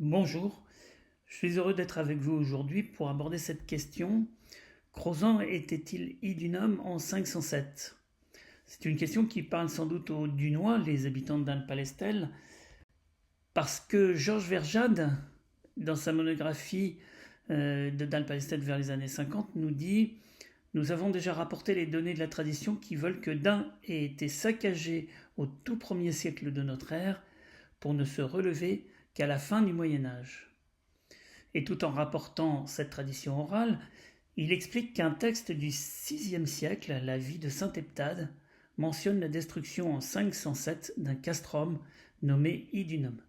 Bonjour, je suis heureux d'être avec vous aujourd'hui pour aborder cette question. Crozant était-il idunum en 507? C'est une question qui parle sans doute aux Dunois, les habitants d'Alpalestel, parce que Georges Verjade, dans sa monographie de d'Alpalestel vers les années 50, nous dit: Nous avons déjà rapporté les données de la tradition qui veulent que Dain ait été saccagé au tout premier siècle de notre ère pour ne se relever qu'à la fin du Moyen Âge. Et tout en rapportant cette tradition orale, il explique qu'un texte du VIe siècle, la vie de saint Heptade, mentionne la destruction en 507 d'un castrum nommé Idunum.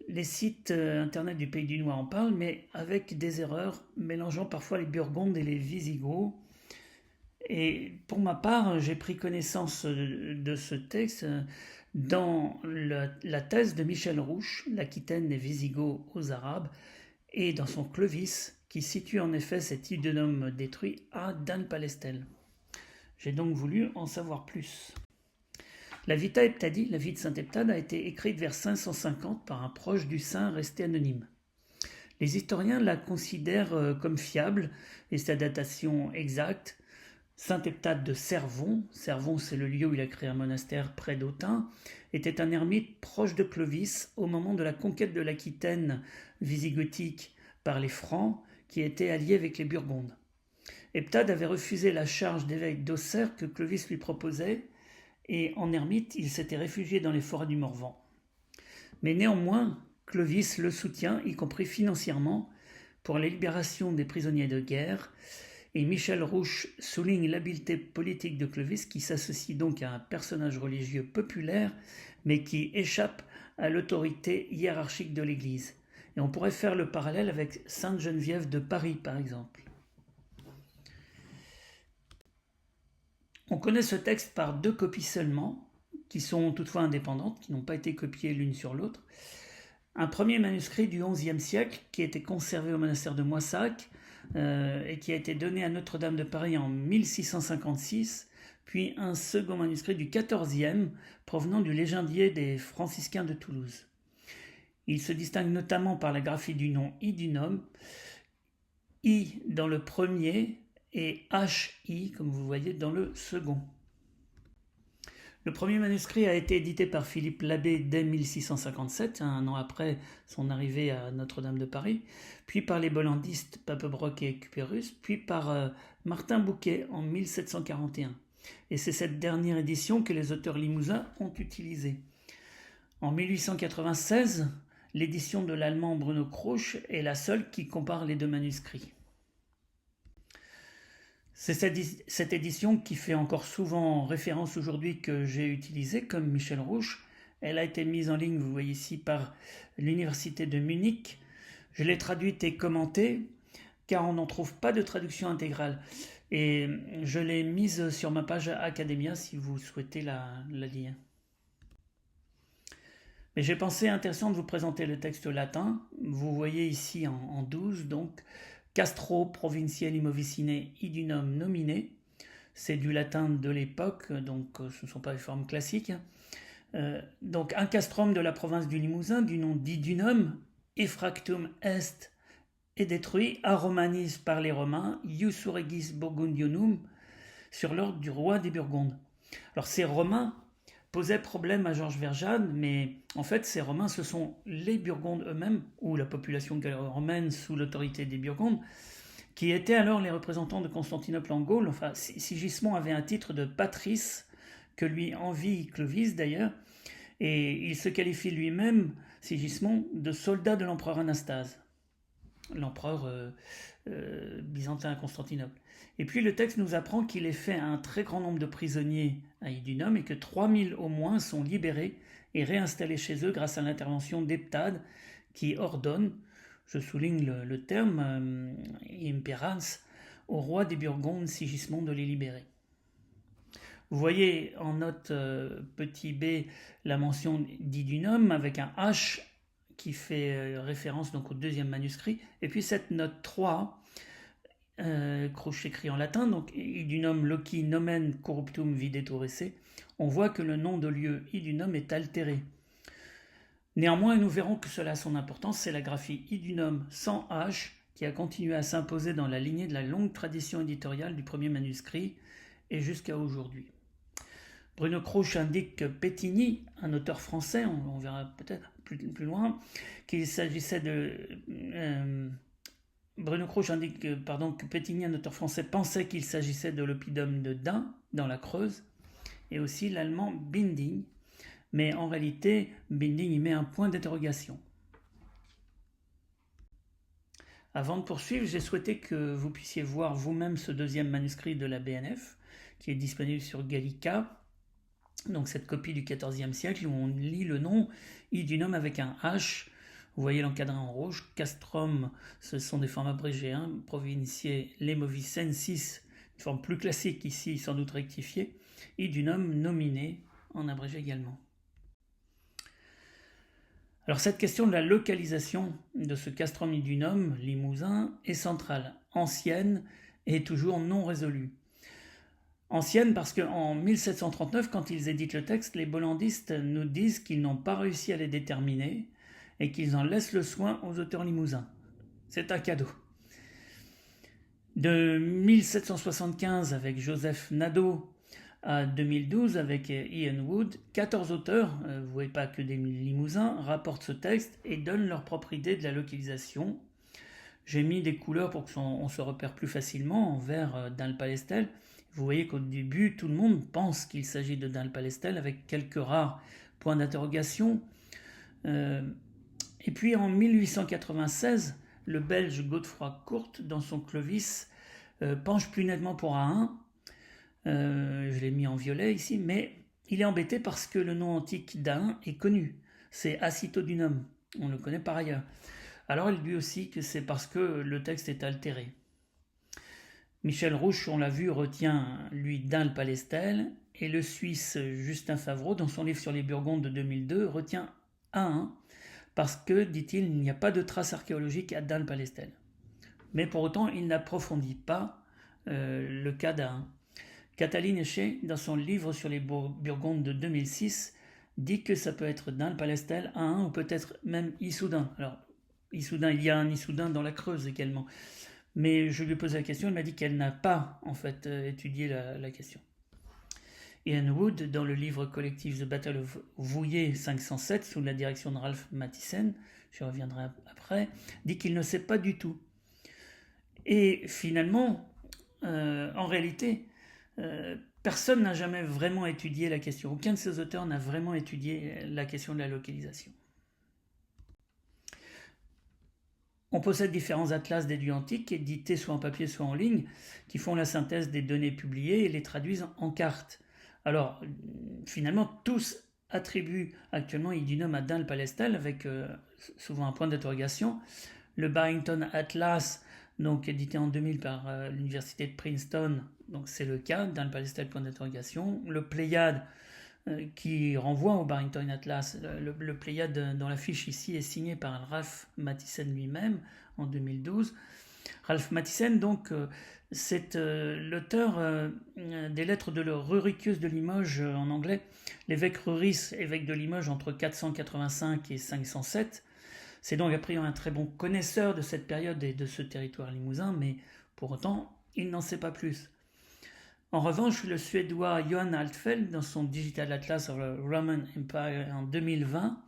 Les sites internet du Pays du Noir en parlent, mais avec des erreurs, mélangeant parfois les Burgondes et les Visigoths. Et pour ma part, j'ai pris connaissance de ce texte dans la thèse de Michel Rouche, l'Aquitaine des Visigoths aux Arabes, et dans son Clovis, qui situe en effet cet idunum détruit à Dan-Palestel. J'ai donc voulu en savoir plus. La Vita Heptadi, la vie de saint Heptade, a été écrite vers 550 par un proche du saint resté anonyme. Les historiens la considèrent comme fiable et sa datation exacte. Saint Heptade de Cervon, Cervon c'est le lieu où il a créé un monastère près d'Autun, était un ermite proche de Clovis au moment de la conquête de l'Aquitaine visigothique par les Francs qui étaient alliés avec les Burgondes. Heptade avait refusé la charge d'évêque d'Auxerre que Clovis lui proposait et en ermite il s'était réfugié dans les forêts du Morvan. Mais néanmoins, Clovis le soutient, y compris financièrement, pour la libération des prisonniers de guerre. Et Michel Rouche souligne l'habileté politique de Clovis qui s'associe donc à un personnage religieux populaire mais qui échappe à l'autorité hiérarchique de l'Église. Et on pourrait faire le parallèle avec Sainte Geneviève de Paris par exemple. On connaît ce texte par 2 copies seulement, qui sont toutefois indépendantes, qui n'ont pas été copiées l'une sur l'autre. Un premier manuscrit du XIe siècle qui était conservé au monastère de Moissac, et qui a été donné à Notre-Dame de Paris en 1656, puis un second manuscrit du XIVe provenant du légendier des franciscains de Toulouse. Il se distingue notamment par la graphie du nom Idunum, I dans le premier et HI, comme vous voyez, dans le second. Le premier manuscrit a été édité par Philippe Labbé dès 1657, un an après son arrivée à Notre-Dame de Paris, puis par les bollandistes Papebroc et Cupérus, puis par Martin Bouquet en 1741. Et c'est cette dernière édition que les auteurs limousins ont utilisée. En 1896, l'édition de l'allemand Bruno Crouch est la seule qui compare les 2 manuscrits. C'est cette édition qui fait encore souvent référence aujourd'hui que j'ai utilisée, comme Michel Rouche. Elle a été mise en ligne, vous voyez ici, par l'Université de Munich. Je l'ai traduite et commentée, car on n'en trouve pas de traduction intégrale. Et je l'ai mise sur ma page Academia si vous souhaitez la lire. Mais j'ai pensé intéressant de vous présenter le texte latin. Vous voyez ici en 12, donc, Castro provincialim officine idunum nomine, c'est du latin de l'époque, donc ce ne sont pas les formes classiques. Donc un castrum de la province du Limousin, du nom d'Idunum, effractum est et détruit a Romanis par les Romains, ius regis Burgundionum, sur l'ordre du roi des Burgondes. Alors ces Romains posaient problème à Georges Verjade, mais en fait ces Romains ce sont les Burgondes eux-mêmes, ou la population romaine sous l'autorité des Burgondes, qui étaient alors les représentants de Constantinople en Gaule. Enfin, Sigismond avait un titre de patrice, que lui envie Clovis d'ailleurs, et il se qualifie lui-même, Sigismond, de soldat de l'empereur Anastase, l'empereur byzantin à Constantinople. Et puis le texte nous apprend qu'il est fait un très grand nombre de prisonniers à Idunum et que 3000 au moins sont libérés et réinstallés chez eux grâce à l'intervention d'Heptade qui ordonne, je souligne le terme, imperans, au roi des Burgondes Sigismond de les libérer. Vous voyez en note petit b la mention d'Idunum avec un H qui fait référence donc au 2e manuscrit, et puis cette note 3, Crouch écrit en latin, donc Idunum loci nomen corruptum videtur esse, on voit que le nom de lieu Idunum est altéré. Néanmoins, nous verrons que cela a son importance, c'est la graphie idunum sans H qui a continué à s'imposer dans la lignée de la longue tradition éditoriale du premier manuscrit et jusqu'à aujourd'hui. Bruno Crouch indique que Pétigny, un auteur français, on verra peut-être plus loin, qu'il s'agissait de... Bruno Crouch indique que Pétigny, un auteur français, pensait qu'il s'agissait de l'oppidum de daim dans la Creuse, et aussi l'allemand Binding, mais en réalité, Binding y met un point d'interrogation. Avant de poursuivre, j'ai souhaité que vous puissiez voir vous-même ce deuxième manuscrit de la BNF, qui est disponible sur Gallica, donc cette copie du XIVe siècle où on lit le nom idunum avec un H. Vous voyez l'encadré en rouge. Castrum, ce sont des formes abrégées. Provinciae lemovicensis, une forme plus classique ici, sans doute rectifiée. Idunum nominé, en abrégé également. Alors cette question de la localisation de ce castrum idunum limousin est centrale, ancienne et toujours non résolue. Ancienne parce qu'en 1739, quand ils éditent le texte, les bollandistes nous disent qu'ils n'ont pas réussi à les déterminer et qu'ils en laissent le soin aux auteurs limousins. C'est un cadeau. De 1775 avec Joseph Nadeau à 2012 avec Ian Wood, 14 auteurs, vous ne voyez pas que des limousins, rapportent ce texte et donnent leur propre idée de la localisation. J'ai mis des couleurs pour qu'on se repère plus facilement en vert d'Alpalestel. Vous voyez qu'au début, tout le monde pense qu'il s'agit de Dale-Palestel avec quelques rares points d'interrogation. Et puis en 1896, le Belge Godefroy Courte, dans son Clovis, penche plus nettement pour A1. Je l'ai mis en violet ici, mais il est embêté parce que le nom antique d'A1 est connu. C'est Acitodunum, on le connaît par ailleurs. Alors il dit aussi que c'est parce que le texte est altéré. Michel Rouche, on l'a vu, retient, lui, Dale-Palestel, et le Suisse Justin Favreau, dans son livre sur les Burgondes de 2002, retient A1, parce que, dit-il, il n'y a pas de traces archéologiques à Dale-Palestel. Mais pour autant, il n'approfondit pas le cas d'A1. Cataline Éché, dans son livre sur les Burgondes de 2006, dit que ça peut être Dale-Palestel, A1, ou peut-être même Issoudun. Alors, Issoudun, il y a un Issoudun dans la Creuse également. Mais je lui ai posé la question, elle m'a dit qu'elle n'a pas en fait étudié la question. Ian Wood, dans le livre collectif The Battle of Vouillé 507, sous la direction de Ralph Mathisen, je reviendrai après, dit qu'il ne sait pas du tout. Et finalement, en réalité, personne n'a jamais vraiment étudié la question. Aucun de ces auteurs n'a vraiment étudié la question de la localisation. On possède différents atlas des dieux antiques, édités soit en papier, soit en ligne, qui font la synthèse des données publiées et les traduisent en cartes. Alors, finalement, tous attribuent actuellement idunum à Dale-Palestel, avec souvent un point d'interrogation. Le Barrington Atlas, donc édité en 2000 par l'université de Princeton, donc c'est le cas, Dale-Palestel, point d'interrogation. Le Pléiade, qui renvoie au Barrington Atlas. Le Pléiade dans la fiche ici est signé par Ralph Mathisen lui-même en 2012. Ralph Mathisen, donc, c'est l'auteur des lettres de Ruricius de Limoges en anglais, l'évêque Ruris, évêque de Limoges entre 485 et 507. C'est donc a priori un très bon connaisseur de cette période et de ce territoire limousin, mais pour autant, il n'en sait pas plus. En revanche, le Suédois Johan Altfeld, dans son Digital Atlas of the Roman Empire en 2020,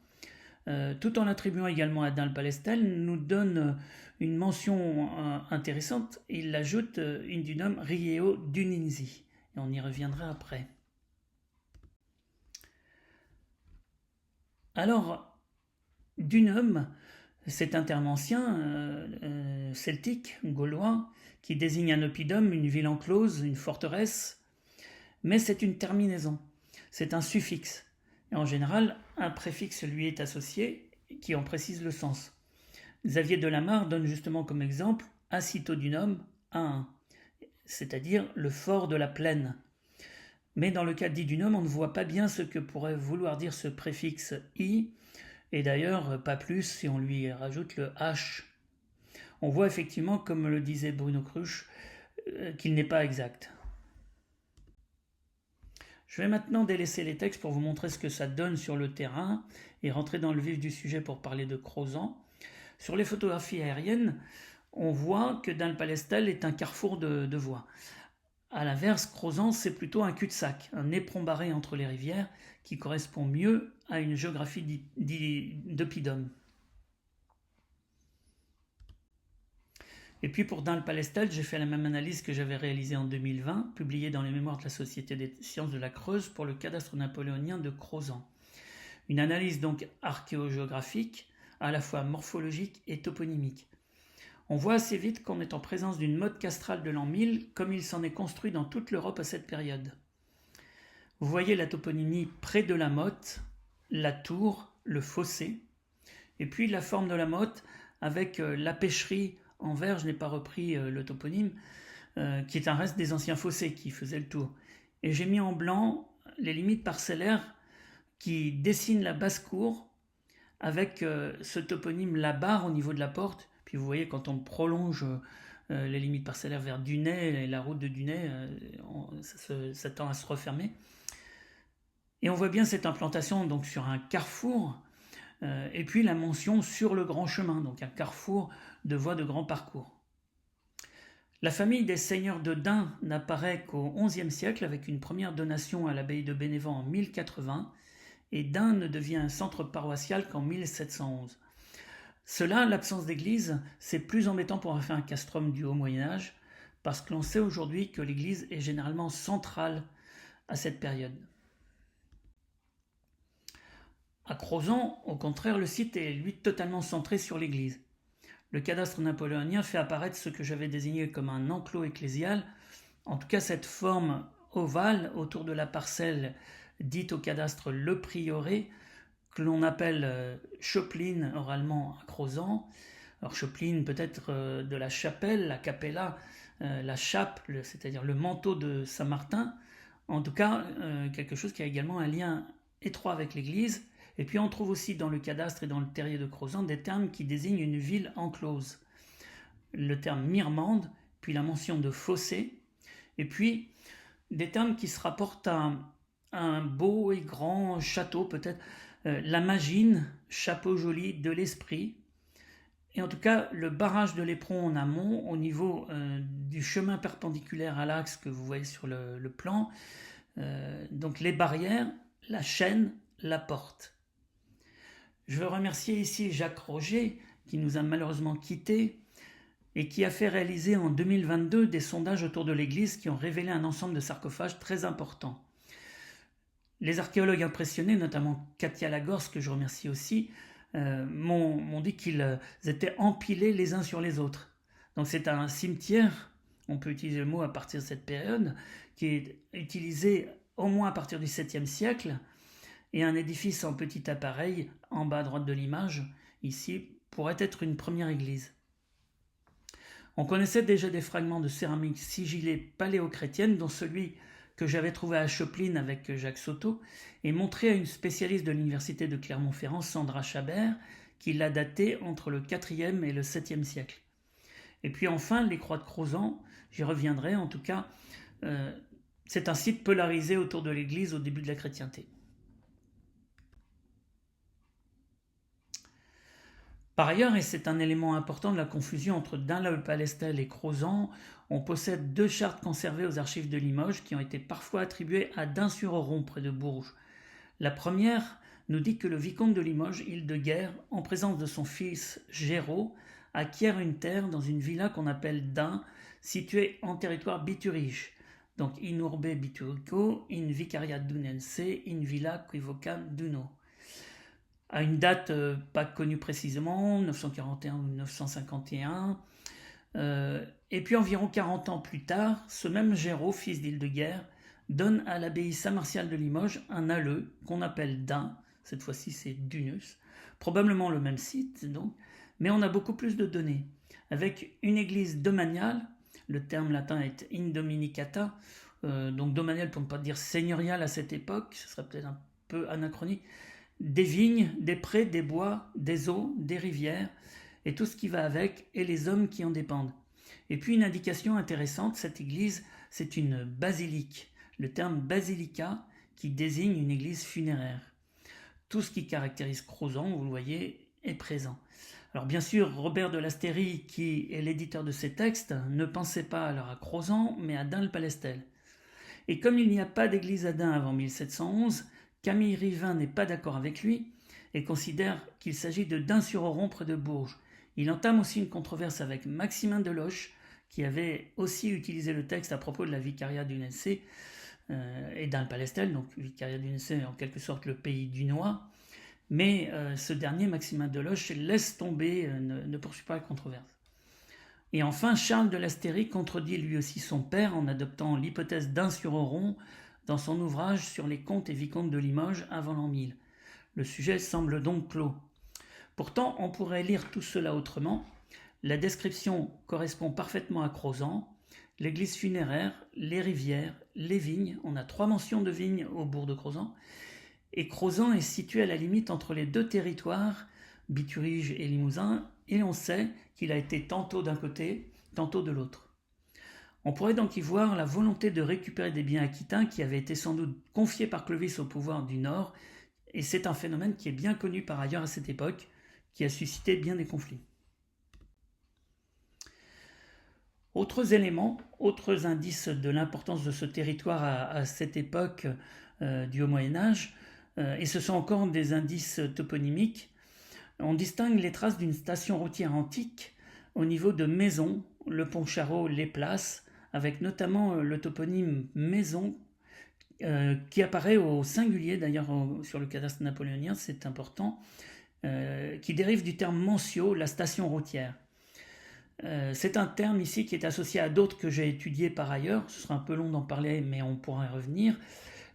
tout en l'attribuant également à Dale-Palestel, nous donne une mention intéressante. Il ajoute Indunum Rieo Duninzi. Et on y reviendra après. Alors, Dunum, c'est un terme ancien, celtique, gaulois, qui désigne un oppidum, une ville enclose, une forteresse, mais c'est une terminaison, c'est un suffixe. Et en général, un préfixe lui est associé, qui en précise le sens. Xavier Delamarre donne justement comme exemple Acitodunum A1, c'est-à-dire le fort de la plaine. Mais dans le cas d'Idunum, on ne voit pas bien ce que pourrait vouloir dire ce préfixe I, et d'ailleurs pas plus si on lui rajoute le H. On voit effectivement, comme le disait Bruno Crouch, qu'il n'est pas exact. Je vais maintenant délaisser les textes pour vous montrer ce que ça donne sur le terrain et rentrer dans le vif du sujet pour parler de Crozant. Sur les photographies aériennes, on voit que Dun-le-Palestel est un carrefour de voies. A l'inverse, Crozant, c'est plutôt un cul-de-sac, un éperon barré entre les rivières qui correspond mieux à une géographie d'oppidum. Et puis pour Dun-le-Palestel, j'ai fait la même analyse que j'avais réalisée en 2020, publiée dans les mémoires de la Société des sciences de la Creuse pour le cadastre napoléonien de Crozant. Une analyse donc archéogéographique, à la fois morphologique et toponymique. On voit assez vite qu'on est en présence d'une motte castrale de l'an 1000, comme il s'en est construit dans toute l'Europe à cette période. Vous voyez la toponymie près de la motte, la tour, le fossé, et puis la forme de la motte avec la pêcherie en vert, je n'ai pas repris le toponyme, qui est un reste des anciens fossés qui faisaient le tour. Et j'ai mis en blanc les limites parcellaires qui dessinent la basse-cour avec ce toponyme la barre au niveau de la porte. Puis vous voyez, quand on prolonge les limites parcellaires vers Dunay, et la route de Dunay, ça tend à se refermer. Et on voit bien cette implantation donc sur un carrefour, et puis la mention sur le grand chemin, donc un carrefour de voies de grand parcours. La famille des seigneurs de Dun n'apparaît qu'au XIe siècle avec une première donation à l'abbaye de Bénévent en 1080, et Dun ne devient un centre paroissial qu'en 1711. Cela, l'absence d'église, c'est plus embêtant pour un castrum du haut Moyen-Âge, parce que l'on sait aujourd'hui que l'église est généralement centrale à cette période. À Crozant, au contraire, le site est lui totalement centré sur l'église. Le cadastre napoléonien fait apparaître ce que j'avais désigné comme un enclos ecclésial, en tout cas cette forme ovale autour de la parcelle dite au cadastre le prieuré, que l'on appelle Schoplin oralement à Crozant. Alors Schoplin peut-être de la chapelle, la capella, la chape, c'est-à-dire le manteau de Saint-Martin, en tout cas quelque chose qui a également un lien étroit avec l'église. Et puis on trouve aussi dans le cadastre et dans le terrier de Crozant des termes qui désignent une ville enclose. Le terme Mirmande, puis la mention de fossé, et puis des termes qui se rapportent à un beau et grand château, peut-être la Magine, chapeau joli de l'esprit. Et en tout cas, le barrage de l'Éperon en amont, au niveau du chemin perpendiculaire à l'axe que vous voyez sur le plan, donc les barrières, la chaîne, la porte. Je veux remercier ici Jacques Roger, qui nous a malheureusement quittés et qui a fait réaliser en 2022 des sondages autour de l'église qui ont révélé un ensemble de sarcophages très importants. Les archéologues impressionnés, notamment Katia Lagorce, que je remercie aussi, m'ont dit qu'ils étaient empilés les uns sur les autres. Donc c'est un cimetière, on peut utiliser le mot à partir de cette période, qui est utilisé au moins à partir du 7e siècle, et un édifice en petit appareil, en bas à droite de l'image, ici, pourrait être une première église. On connaissait déjà des fragments de céramique sigillée paléochrétienne, dont celui que j'avais trouvé à Schoplin avec Jacques Soto, et montré à une spécialiste de l'université de Clermont-Ferrand, Sandra Chabert, qui l'a daté entre le 4e et le 7e siècle. Et puis enfin, les croix de Crozant, j'y reviendrai, en tout cas, c'est un site polarisé autour de l'église au début de la chrétienté. Par ailleurs, et c'est un élément important de la confusion entre Dun-le-Palestel et Crozant, on possède 2 chartes conservées aux archives de Limoges qui ont été parfois attribuées à Dun-sur-Oron près de Bourges. La première nous dit que le vicomte de Limoges, Ile-de-Guerre, en présence de son fils Géraud, acquiert une terre dans une villa qu'on appelle Dun, située en territoire biturige. Donc in urbe biturico, in vicaria dunense, in villa quivocam duno. À une date pas connue précisément, 941 ou 951. Et puis environ 40 ans plus tard, ce même Géraud, fils d'Ile-de-Guerre, donne à l'abbaye Saint-Martial de Limoges un alleu qu'on appelle Dun, cette fois-ci c'est Dunus, probablement le même site donc, mais on a beaucoup plus de données, avec une église domaniale, le terme latin est indominicata, donc domaniale pour ne pas dire seigneuriale à cette époque, ce serait peut-être un peu anachronique, des vignes, des prés, des bois, des eaux, des rivières, et tout ce qui va avec, et les hommes qui en dépendent. Et puis une indication intéressante, cette église, c'est une basilique. Le terme basilica, qui désigne une église funéraire. Tout ce qui caractérise Crozant, vous le voyez, est présent. Alors bien sûr, Robert de Lasteyrie, qui est l'éditeur de ces textes, ne pensait pas alors à Crozant, mais à Dun-le-Palestel. Et comme il n'y a pas d'église à Dun avant 1711, Camille Rivin n'est pas d'accord avec lui et considère qu'il s'agit de Dun-sur-Oron près de Bourges. Il entame aussi une controverse avec Maximin de Loche, qui avait aussi utilisé le texte à propos de la vicariat du Nessé et Dun-le-Palestel, donc vicariat du Nessé est en quelque sorte le pays dunois. Mais ce dernier, Maximin de Loche, laisse tomber, ne poursuit pas la controverse. Et enfin, Charles de Lasteyrie contredit lui aussi son père en adoptant l'hypothèse Dun-sur-Oron dans son ouvrage sur les comtes et vicomtes de Limoges avant l'an 1000. Le sujet semble donc clos. Pourtant, on pourrait lire tout cela autrement. La description correspond parfaitement à Crozant. L'église funéraire, les rivières, les vignes, on a 3 mentions de vignes au bourg de Crozant, et Crozant est situé à la limite entre les 2 territoires, Bituriges et Limousin, et on sait qu'il a été tantôt d'un côté, tantôt de l'autre. On pourrait donc y voir la volonté de récupérer des biens aquitains qui avaient été sans doute confiés par Clovis au pouvoir du Nord, et c'est un phénomène qui est bien connu par ailleurs à cette époque, qui a suscité bien des conflits. Autres éléments, autres indices de l'importance de ce territoire à cette époque du Haut Moyen-Âge, et ce sont encore des indices toponymiques. On distingue les traces d'une station routière antique au niveau de Maison, le pont Charot, les places, avec notamment le toponyme Maison qui apparaît au singulier, d'ailleurs sur le cadastre napoléonien, c'est important, qui dérive du terme Mencio, la station routière. C'est un terme ici qui est associé à d'autres que j'ai étudiés par ailleurs, ce sera un peu long d'en parler mais on pourra y revenir.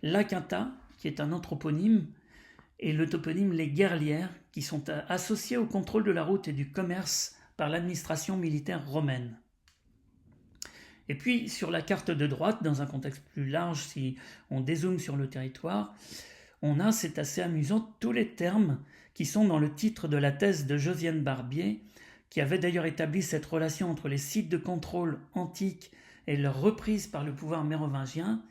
La Quinta, qui est un anthroponyme, et le toponyme Les Guerlières, qui sont associés au contrôle de la route et du commerce par l'administration militaire romaine. Et puis, sur la carte de droite, dans un contexte plus large, si on dézoome sur le territoire, on a, c'est assez amusant, tous les termes qui sont dans le titre de la thèse de Josiane Barbier, qui avait d'ailleurs établi cette relation entre les sites de contrôle antiques et leur reprise par le pouvoir mérovingien.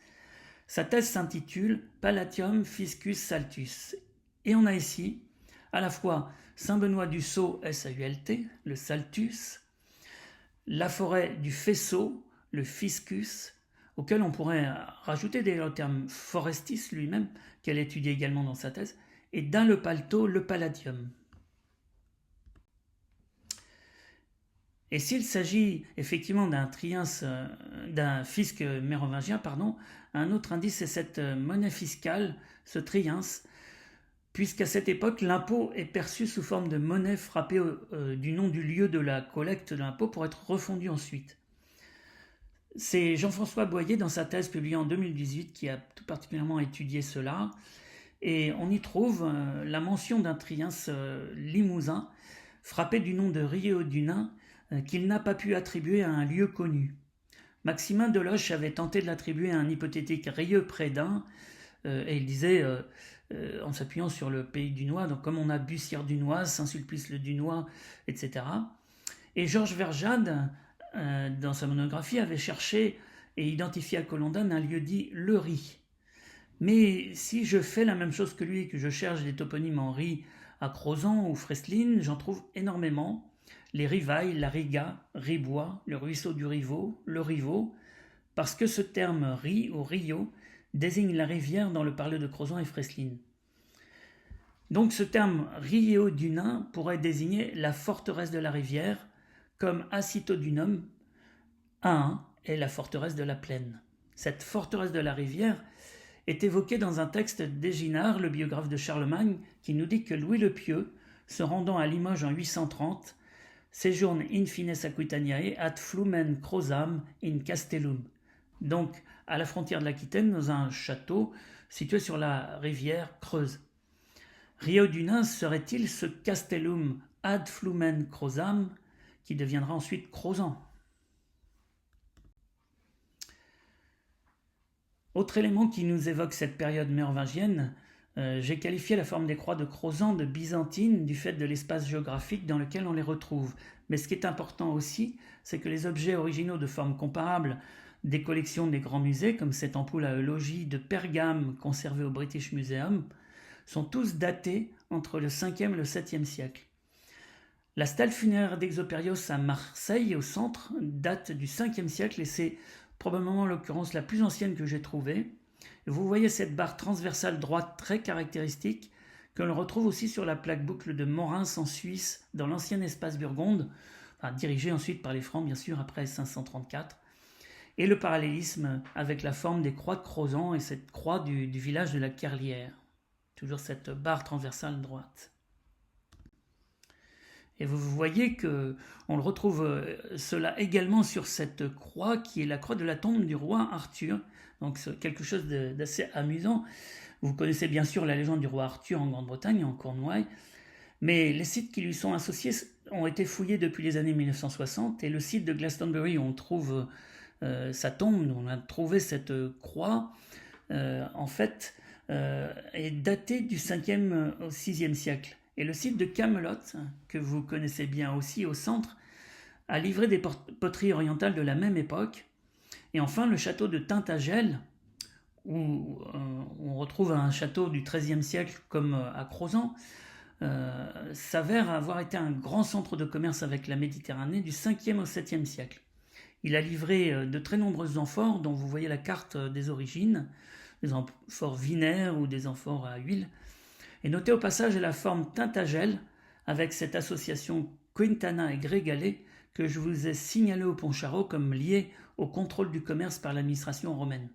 Sa thèse s'intitule Palatium Fiscus Saltus. Et on a ici à la fois Saint-Benoît du Sault, S-A-U-L-T, le Saltus, la forêt du Faisceau, le Fiscus, auquel on pourrait rajouter d'ailleurs le terme Forestis lui-même, qu'elle étudie également dans sa thèse, et dans le Palto, le Palladium. Et s'il s'agit effectivement d'un fisc mérovingien, un autre indice est cette monnaie fiscale, ce triens, puisqu'à cette époque, l'impôt est perçu sous forme de monnaie frappée du nom du lieu de la collecte de l'impôt pour être refondu ensuite. C'est Jean-François Boyer, dans sa thèse publiée en 2018, qui a tout particulièrement étudié cela, et on y trouve la mention d'un triens limousin, frappé du nom de Rieu du Nain, qu'il n'a pas pu attribuer à un lieu connu. Maximin de Loche avait tenté de l'attribuer à un hypothétique Rieu près d'Ain, et il disait, en s'appuyant sur le pays dunois, donc comme on a Bussière-Dunoise, Saint-Sulpice-le-Dunois, etc. Et Georges Verjade, dans sa monographie, avait cherché et identifié à Colondan un lieu dit Le Ry. Mais si je fais la même chose que lui et que je cherche des toponymes en Ry à Crozant ou Fresline, j'en trouve énormément. Les Rivailles, la Riga, Ribois, le ruisseau du Rivaux, le Rivaux, parce que ce terme Ry ou Rio désigne la rivière dans le parler de Crozant et Fresline. Donc ce terme Rio du Nain pourrait désigner la forteresse de la rivière, comme Acitodunum, Ain est la forteresse de la plaine. Cette forteresse de la rivière est évoquée dans un texte d'Éginard, le biographe de Charlemagne, qui nous dit que Louis le Pieux, se rendant à Limoges en 830, séjourne in fines Aquitaniae ad flumen Crozam in Castellum, donc à la frontière de l'Aquitaine, dans un château situé sur la rivière Creuse. Rio du Nain serait-il ce Castellum ad flumen Crozam qui deviendra ensuite Crozant? Autre élément qui nous évoque cette période mérovingienne, j'ai qualifié la forme des croix de Crozant de byzantine du fait de l'espace géographique dans lequel on les retrouve. Mais ce qui est important aussi, c'est que les objets originaux de forme comparable des collections des grands musées, comme cette ampoule à logis de Pergame conservée au British Museum, sont tous datés entre le 5e et le 7e siècle. La stèle funéraire d'Exopérios à Marseille, au centre, date du 5e siècle et c'est probablement l'occurrence la plus ancienne que j'ai trouvée. Vous voyez cette barre transversale droite très caractéristique que l'on retrouve aussi sur la plaque boucle de Morins en Suisse, dans l'ancien espace Burgonde, dirigé ensuite par les Francs bien sûr après 534, et le parallélisme avec la forme des croix de Crozant et cette croix du village de la Kerlière. Toujours cette barre transversale droite. Et vous voyez qu'on le retrouve cela également sur cette croix qui est la croix de la tombe du roi Arthur. Donc c'est quelque chose d'assez amusant. Vous connaissez bien sûr la légende du roi Arthur en Grande-Bretagne, en Cornouailles, mais les sites qui lui sont associés ont été fouillés depuis les années 1960 et le site de Glastonbury où on trouve sa tombe, où on a trouvé cette croix, en fait, est daté du 5e au 6e siècle. Et le site de Camelot, que vous connaissez bien aussi au centre, a livré des poteries orientales de la même époque. Et enfin, le château de Tintagel, où on retrouve un château du XIIIe siècle comme à Crozant, s'avère avoir été un grand centre de commerce avec la Méditerranée du 5e au 7e siècle. Il a livré de très nombreux amphores dont vous voyez la carte des origines, des amphores vinaires ou des amphores à huile. Et notez au passage la forme Tintagel avec cette association Quintana et Grégalais que je vous ai signalé au Pontcharrat comme liée au contrôle du commerce par l'administration romaine.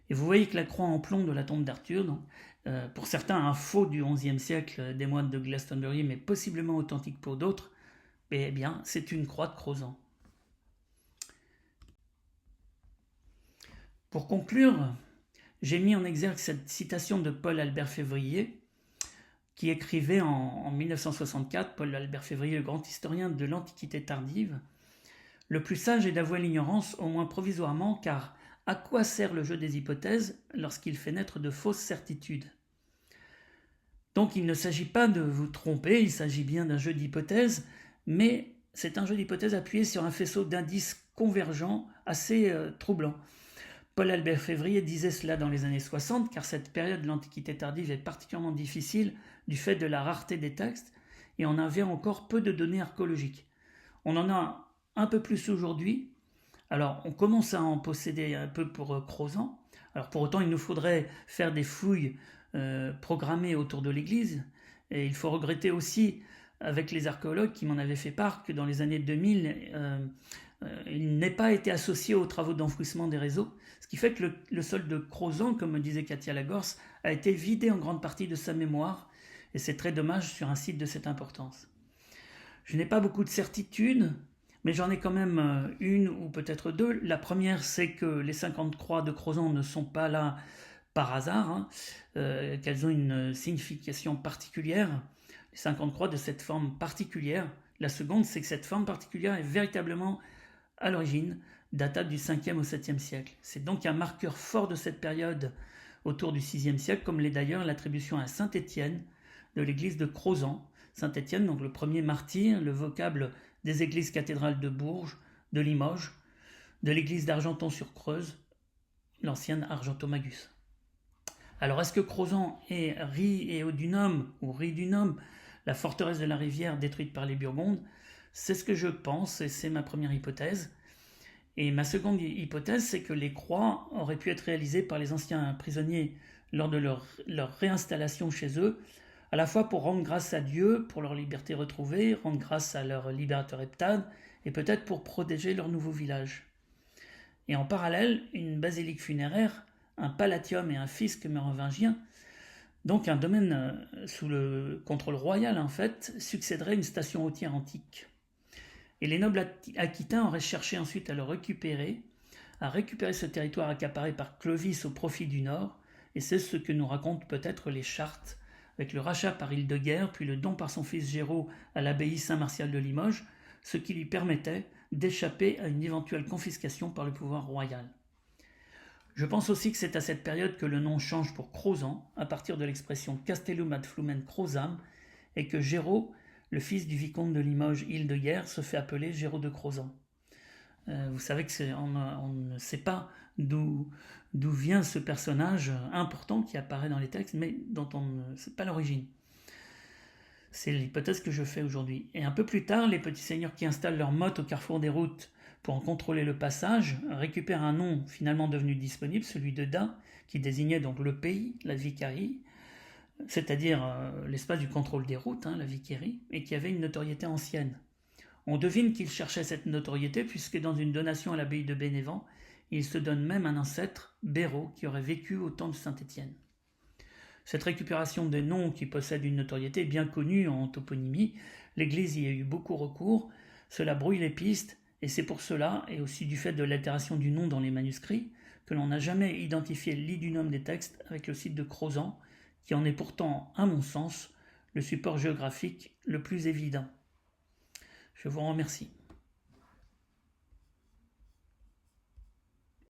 Et vous voyez que la croix en plomb de la tombe d'Arthur, pour certains un faux du XIe siècle des moines de Glastonbury, mais possiblement authentique pour d'autres, eh bien c'est une croix de Crozant. Pour conclure, j'ai mis en exergue cette citation de Paul-Albert Février, qui écrivait en 1964, Paul-Albert Février, le grand historien de l'Antiquité tardive, « Le plus sage est d'avouer l'ignorance, au moins provisoirement, car à quoi sert le jeu des hypothèses lorsqu'il fait naître de fausses certitudes ?» Donc il ne s'agit pas de vous tromper, il s'agit bien d'un jeu d'hypothèses, mais c'est un jeu d'hypothèses appuyé sur un faisceau d'indices convergents assez troublant. Paul-Albert Février disait cela dans les années 60, car cette période de l'Antiquité tardive est particulièrement difficile du fait de la rareté des textes, et on avait encore peu de données archéologiques. On en a un peu plus aujourd'hui, alors on commence à en posséder un peu pour Crozant, alors pour autant il nous faudrait faire des fouilles programmées autour de l'église, et il faut regretter aussi, avec les archéologues qui m'en avaient fait part, que dans les années 2000, il n'ait pas été associé aux travaux d'enfouissement des réseaux, ce qui fait que le sol de Crozant, comme me disait Katia Lagorce, a été vidé en grande partie de sa mémoire, et c'est très dommage sur un site de cette importance. Je n'ai pas beaucoup de certitudes, mais j'en ai quand même une ou peut-être deux. La première, c'est que les 50 croix de Crozant ne sont pas là par hasard, qu'elles ont une signification particulière, les 50 croix de cette forme particulière. La seconde, c'est que cette forme particulière est véritablement à l'origine datable du 5e au 7e siècle. C'est donc un marqueur fort de cette période autour du 6e siècle, comme l'est d'ailleurs l'attribution à Saint Étienne de l'église de Crozant. Saint Étienne, donc le premier martyr, le vocable des églises cathédrales de Bourges, de Limoges, de l'église d'Argenton-sur-Creuse, l'ancienne Argentomagus. Alors est-ce que Crozant est Ri-et-Odunum, ou Ridunum, la forteresse de la rivière détruite par les Burgondes? C'est ce que je pense, et c'est ma première hypothèse. Et ma seconde hypothèse, c'est que les croix auraient pu être réalisées par les anciens prisonniers lors de leur réinstallation chez eux, à la fois pour rendre grâce à Dieu, pour leur liberté retrouvée, rendre grâce à leur libérateur Heptade, et peut-être pour protéger leur nouveau village. Et en parallèle, une basilique funéraire, un palatium et un fisc mérovingien, donc un domaine sous le contrôle royal en fait, succéderait à une station hautière antique. Et les nobles aquitains auraient cherché ensuite à récupérer ce territoire accaparé par Clovis au profit du Nord, et c'est ce que nous racontent peut-être les chartes, avec le rachat par Hildeguerre, puis le don par son fils Géraud à l'abbaye Saint-Martial de Limoges, ce qui lui permettait d'échapper à une éventuelle confiscation par le pouvoir royal. Je pense aussi que c'est à cette période que le nom change pour Crozant, à partir de l'expression Castellum ad flumen Crozam, et que Géraud, le fils du vicomte de Limoges Hildeguerre, se fait appeler Géraud de Crozant. Vous savez on ne sait pas d'où vient ce personnage important qui apparaît dans les textes, mais dont on ne sait pas l'origine. C'est l'hypothèse que je fais aujourd'hui. Et un peu plus tard, les petits seigneurs qui installent leur motte au carrefour des routes pour en contrôler le passage récupèrent un nom finalement devenu disponible, celui de Da, qui désignait donc le pays, la vicarie, c'est-à-dire l'espace du contrôle des routes, la vicarie, et qui avait une notoriété ancienne. On devine qu'il cherchait cette notoriété puisque dans une donation à l'abbaye de Bénévent, il se donne même un ancêtre, Béraud, qui aurait vécu au temps de Saint-Étienne. Cette récupération des noms qui possèdent une notoriété bien connue en toponymie, l'Église y a eu beaucoup recours, cela brouille les pistes, et c'est pour cela, et aussi du fait de l'altération du nom dans les manuscrits, que l'on n'a jamais identifié l'idunum des textes avec le site de Crozant, qui en est pourtant, à mon sens, le support géographique le plus évident. Je vous remercie.